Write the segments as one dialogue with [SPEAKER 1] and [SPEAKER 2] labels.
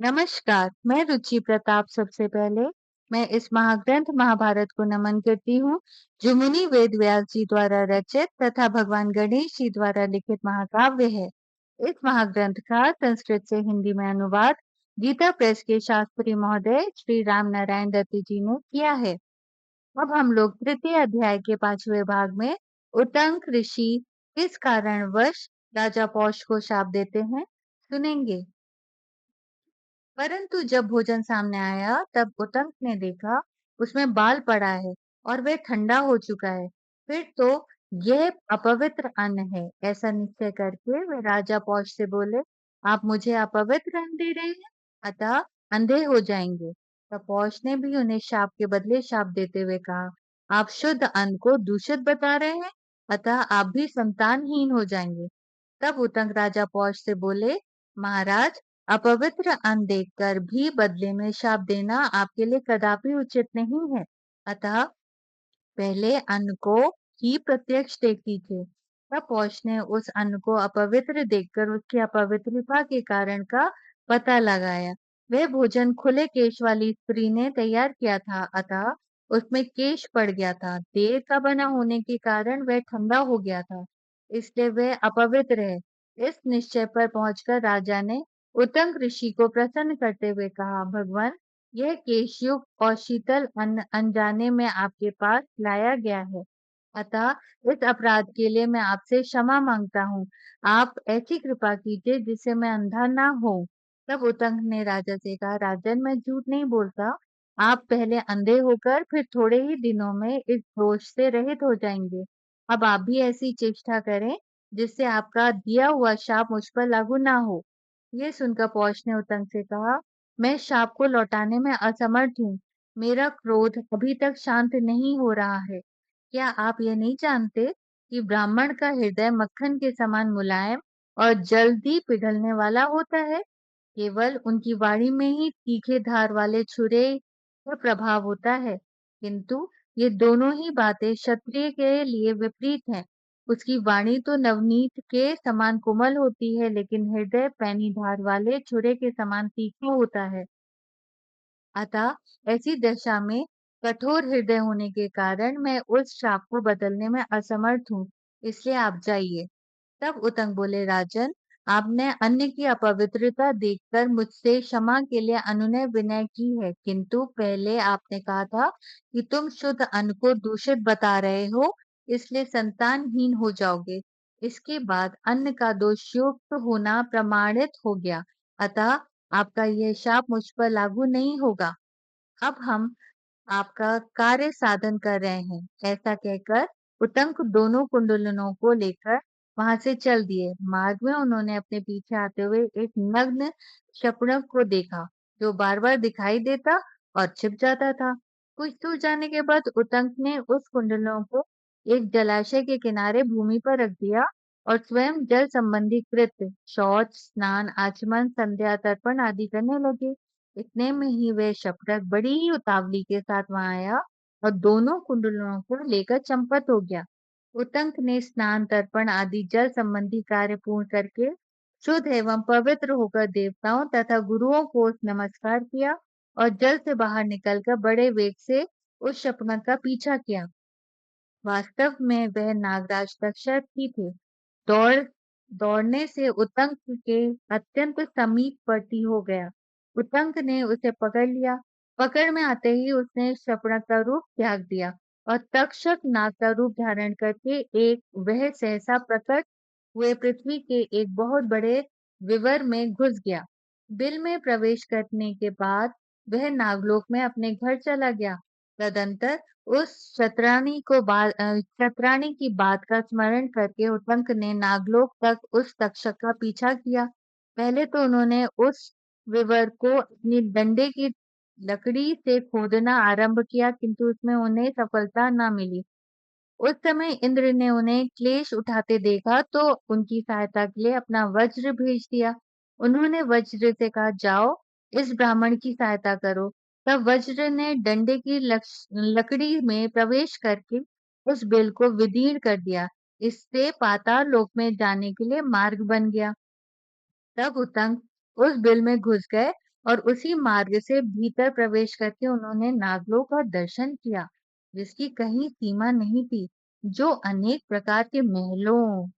[SPEAKER 1] नमस्कार, मैं रुचि प्रताप सबसे पहले मैं इस महाग्रंथ महाभारत को नमन करती हूँ, जो मुनि वेद व्यास जी द्वारा रचित तथा भगवान गणेश जी द्वारा लिखित महाकाव्य है। इस महाग्रंथ का संस्कृत से हिंदी में अनुवाद गीता प्रेस के शास्त्री महोदय श्री राम नारायण दत्त जी ने किया है। अब हम लोग तृतीय अध्याय के 5वें भाग में उतंक ऋषि किस कारणवश राजा पौष को शाप देते हैं, सुनेंगे। परंतु जब भोजन सामने आया तब उतंक ने देखा उसमें बाल पड़ा है और वह ठंडा हो चुका है। फिर तो यह अपवित्र अन्न है, ऐसा निश्चय करके वे राजा पौष से बोले, आप मुझे अपवित्र अन्न दे रहे हैं, अतः अंधे हो जाएंगे। तब पौष ने भी उन्हें शाप के बदले शाप देते हुए कहा, आप शुद्ध अन्न को दूषित बता रहे हैं, अतः आप भी संतानहीन हो जाएंगे। तब उतंक राजा पौष से बोले, महाराज, अपवित्र अन्न देखकर भी बदले में शाप देना आपके लिए कदापि उचित नहीं है। अतः पहले अन्न को ही प्रत्यक्ष देख लीजिए। तब पौष ने उस अन्न को अपवित्र देखकर उसकी अपवित्रता के कारण का पता लगाया। वह भोजन खुले केश वाली स्त्री ने तैयार किया था, अतः उसमें केश पड़ गया था। देर का बना होने के कारण वह ठंडा हो गया था, इसलिए वह अपवित्र है। इस निश्चय पर पहुंचकर राजा ने उत्तंक ऋषि को प्रसन्न करते हुए कहा, भगवान, यह केशयुक्त और शीतल अन्न अनजाने में आपके पास लाया गया है, अतः इस अपराध के लिए मैं आपसे क्षमा मांगता हूँ। आप ऐसी कृपा कीजिए जिससे मैं अंधा ना हो। तब उतंक ने राजा से कहा, राजन, मैं झूठ नहीं बोलता। आप पहले अंधे होकर फिर थोड़े ही दिनों में इस दोष से रहित हो जाएंगे। अब आप भी ऐसी चेष्टा करें जिससे आपका दिया हुआ शाप मुझ पर लागू ना हो। ये सुनकर पौष ने उतंक से कहा, मैं शाप को लौटाने में असमर्थ हूँ। मेरा क्रोध अभी तक शांत नहीं हो रहा है। क्या आप ये नहीं जानते कि ब्राह्मण का हृदय मक्खन के समान मुलायम और जल्दी पिघलने वाला होता है? केवल उनकी वाणी में ही तीखे धार वाले छुरे का प्रभाव होता है। किंतु ये दोनों ही बातें क्षत्रिय के लिए विपरीत हैं। उसकी वाणी तो नवनीत के समान कोमल होती है, लेकिन हृदय पैनी धार वाले छुरे के समान तीखा होता है। अतः ऐसी दशा में कठोर हृदय होने के कारण मैं उस श्राप को बदलने में असमर्थ हूँ, इसलिए आप जाइए। तब उतंग बोले, राजन, आपने अन्न की अपवित्रता देखकर मुझसे क्षमा के लिए अनुनय विनय की है, किंतु पहले आपने कहा था कि तुम शुद्ध अन्न को दूषित बता रहे हो, इसलिए संतानहीन हो जाओगे। इसके बाद अन्न का दोषयुक्त होना प्रमाणित हो गया, अतः आपका यह शाप मुझ पर लागू नहीं होगा। अब हम आपका कार्य साधन कर रहे हैं। ऐसा कहकर उतंक दोनों कुंडलनों को लेकर वहां से चल दिए। मार्ग में उन्होंने अपने पीछे आते हुए एक नग्न शकुनक को देखा, जो बार बार दिखाई देता और छिप जाता था। कुछ दूर जाने के बाद उतंक ने उस कुंडलों को एक जलाशय के किनारे भूमि पर रख दिया और स्वयं जल संबंधी कृत्य, शौच, स्नान, आचमन, संध्या, तर्पण आदि करने लगे। इतने में ही वह शपरक बड़ी ही उतावली के साथ वहां आया और दोनों कुंडलों को लेकर चंपत हो गया। उतंक ने स्नान, तर्पण आदि जल संबंधी कार्य पूर्ण करके शुद्ध एवं पवित्र होकर देवताओं तथा गुरुओं को नमस्कार किया और जल से बाहर निकलकर बड़े वेग से उस शपनक का पीछा किया। वास्तव में वह नागराज तक्षक ही थे। दौड़ दौड़ने से उतंक के अत्यंत समीपवर्ती हो गया। उतंक ने उसे पकड़ लिया। पकड़ में आते ही उसने शपनक का रूप त्याग दिया और तक्षक नाग का रूप धारण करके एक वह सहसा प्रकट हुए पृथ्वी के एक बहुत बड़े विवर में घुस गया। बिल में प्रवेश करने के बाद वह नागलोक में अपने घर चला गया। तदंतर उस शतरानी की बात का स्मरण करके उतंक ने नागलोक तक उस तक्षक का पीछा किया। पहले तो उन्होंने उस विवर को अपनी डंडे की लकड़ी से खोदना आरंभ किया, किंतु उसमें उन्हें सफलता न मिली। उस समय इंद्र ने उन्हें क्लेश उठाते देखा तो उनकी सहायता के लिए अपना वज्र भेज दिया। उन्होंने वज्र से कहा, जाओ इस ब्राह्मण की सहायता करो। तब वज्र ने डंडे की लकड़ी में प्रवेश करके उस बिल को विदीर्ण कर दिया। इससे पाताल लोक में जाने के लिए मार्ग बन गया। तब उतंग उस बिल में घुस गए और उसी मार्ग से भीतर प्रवेश करके उन्होंने नागलोक का दर्शन किया, जिसकी कहीं सीमा नहीं थी, जो अनेक प्रकार के महलों,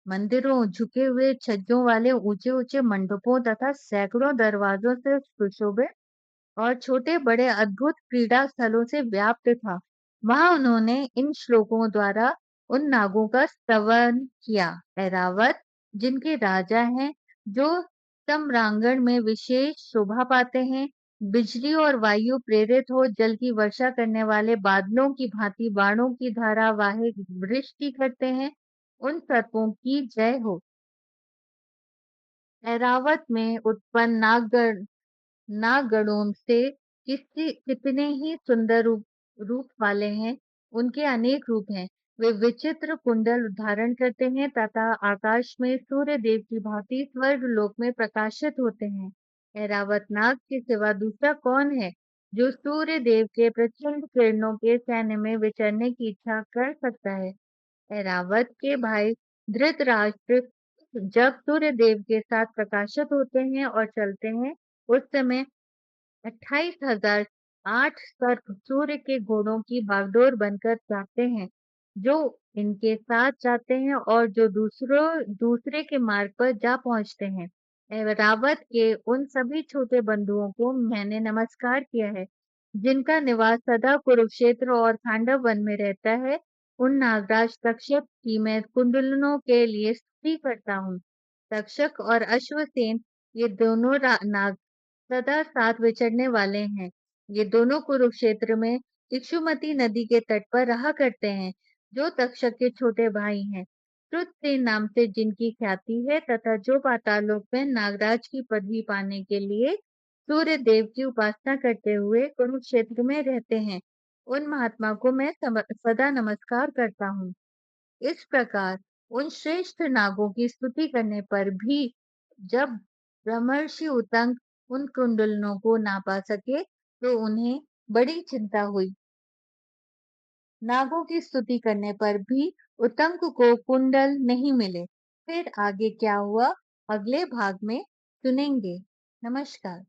[SPEAKER 1] मंदिरों, झुके हुए छज्जों वाले ऊंचे-ऊंचे मंडपों तथा सैकड़ों दरवाजों से सुशोभित और छोटे-बड़े अद्भुत क्रीड़ा स्थलों से व्याप्त था। वहाँ उन्होंने इन श्लोकों द्वारा उन नागों का स्तवन किया। ऐरावत, जिनके राजा हैं, जो सम्रांगण में विशेष शोभा पाते हैं, बिजली और वायु प्रेरित हो जल की वर्षा करने वाले बादलों की भांति बाणों की धारावाहिक वृष्टि करते हैं, उन सर्पों की जय हो। ऐरावत में उत्पन्न नागगणों से कितने ही सुंदर रूप वाले हैं, उनके अनेक रूप हैं। वे विचित्र कुंडल धारण करते हैं तथा आकाश में सूर्य देव की भांति स्वर्ग लोक में प्रकाशित होते हैं। ऐरावत नाग के सिवा दूसरा कौन है जो सूर्य देव के प्रचंड किरणों के सैन्य में विचरने की इच्छा कर सकता है? ऐरावत के भाई धृतराष्ट्र जब सूर्य देव के साथ प्रकाशित होते हैं और चलते हैं, उस समय 28,008 सर्प सूर्य के घोड़ों की बागडोर बनकर जाते हैं, जो इनके साथ जाते हैं और जो दूसरे के मार्ग पर जा पहुंचते हैं। रावत के उन सभी छोटे बंधुओं को मैंने नमस्कार किया है, जिनका निवास सदा कुरुक्षेत्र और खांडव वन में रहता है। उन नागराज तक्षक की मैं कुंडलनों के लिए स्तुति करता हूँ। तक्षक और अश्वसेन, ये दोनों नाग सदा साथ विचरने वाले हैं। ये दोनों कुरुक्षेत्र में इक्षुमती नदी के तट पर रहा करते हैं, जो तक्षक के छोटे भाई हैं। श्रुतसेन नाम से जिनकी ख्याति है तथा जो पाताललोक में नागराज की पदवी पाने के लिए सूर्य देव की उपासना करते हुए कुरुक्षेत्र में रहते हैं, उन महात्मा को मैं सदा नमस्कार करता हूँ। इस प्रकार उन श्रेष्ठ नागों की स्तुति करने पर भी जब ब्रह्मर्षि उतंग उन कुंडलनों को ना पा सके, तो उन्हें बड़ी चिंता हुई। नागों की स्तुति करने पर भी उतंग को कुंडल नहीं मिले। फिर आगे क्या हुआ, अगले भाग में सुनेंगे। नमस्कार।